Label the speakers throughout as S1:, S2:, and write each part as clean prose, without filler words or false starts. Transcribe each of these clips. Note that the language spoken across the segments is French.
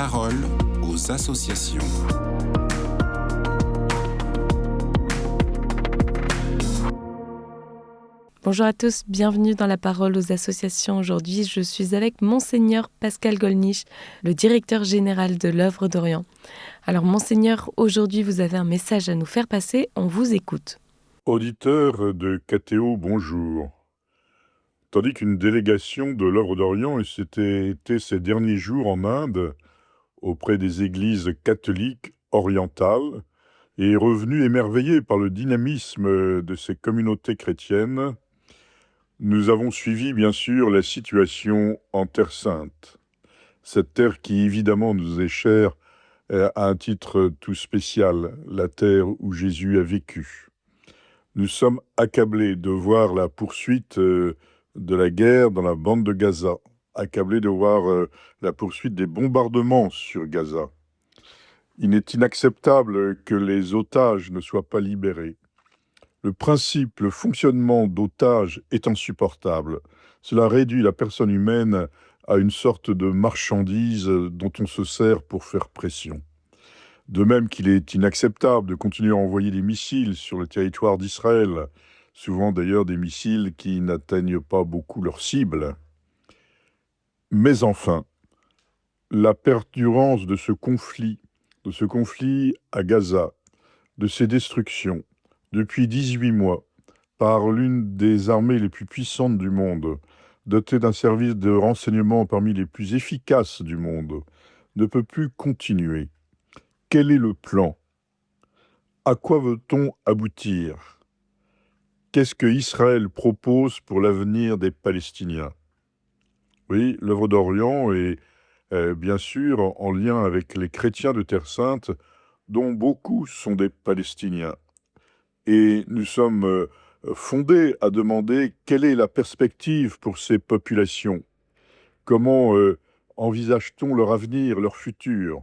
S1: parole aux associations.
S2: Bonjour à tous, bienvenue dans la parole aux associations. Aujourd'hui, je suis avec Monseigneur Pascal Gollnisch, le directeur général de l'Œuvre d'Orient. Alors Monseigneur, aujourd'hui vous avez un message à nous faire passer, on vous écoute.
S3: Auditeurs de KTO, bonjour. Tandis qu'une délégation de l'Œuvre d'Orient s'était été ces derniers jours en Inde, auprès des églises catholiques orientales, et est revenue émerveillée par le dynamisme de ces communautés chrétiennes, nous avons suivi bien sûr la situation en Terre Sainte. Cette terre qui évidemment nous est chère à un titre tout spécial, la terre où Jésus a vécu. Nous sommes accablés de voir la poursuite de la guerre dans la bande de Gaza, accablés de voir la poursuite des bombardements sur Gaza. Il est inacceptable que les otages ne soient pas libérés. Le principe, le fonctionnement d'otages est insupportable. Cela réduit la personne humaine à une sorte de marchandise dont on se sert pour faire pression. De même qu'il est inacceptable de continuer à envoyer des missiles sur le territoire d'Israël, souvent d'ailleurs des missiles qui n'atteignent pas beaucoup leur cible. Mais enfin, la perdurance de ce conflit à Gaza, de ces destructions, depuis 18 mois, par l'une des armées les plus puissantes du monde, dotée d'un service de renseignement parmi les plus efficaces du monde, ne peut plus continuer. Quel est le plan ? À quoi veut-on aboutir ? Qu'est-ce que Israël propose pour l'avenir des Palestiniens ? Oui, l'Œuvre d'Orient est bien sûr en lien avec les chrétiens de Terre Sainte, dont beaucoup sont des Palestiniens. Et nous sommes fondés à demander quelle est la perspective pour ces populations. Comment envisage-t-on leur avenir, leur futur ?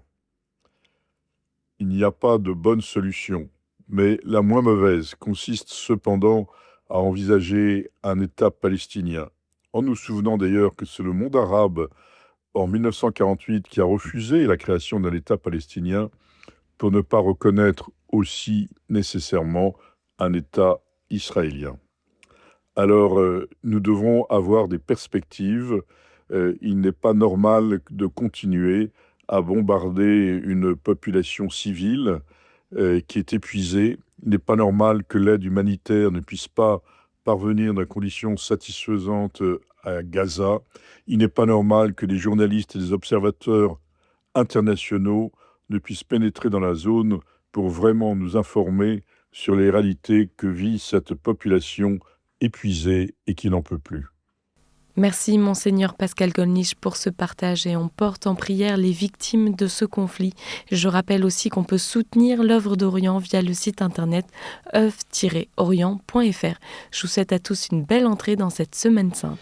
S3: Il n'y a pas de bonne solution, mais la moins mauvaise consiste cependant à envisager un État palestinien. En nous souvenant d'ailleurs que c'est le monde arabe, en 1948, qui a refusé la création d'un État palestinien pour ne pas reconnaître aussi nécessairement un État israélien. Alors, nous devons avoir des perspectives. Il n'est pas normal de continuer à bombarder une population civile qui est épuisée. Il n'est pas normal que l'aide humanitaire ne puisse pas parvenir dans des conditions satisfaisantes à Gaza. Il n'est pas normal que des journalistes et des observateurs internationaux ne puissent pénétrer dans la zone pour vraiment nous informer sur les réalités que vit cette population épuisée et qui n'en peut plus.
S2: Merci Monseigneur Pascal Gollnisch pour ce partage et on porte en prière les victimes de ce conflit. Je rappelle aussi qu'on peut soutenir l'Œuvre d'Orient via le site internet oeuvre-orient.fr. Je vous souhaite à tous une belle entrée dans cette Semaine Sainte.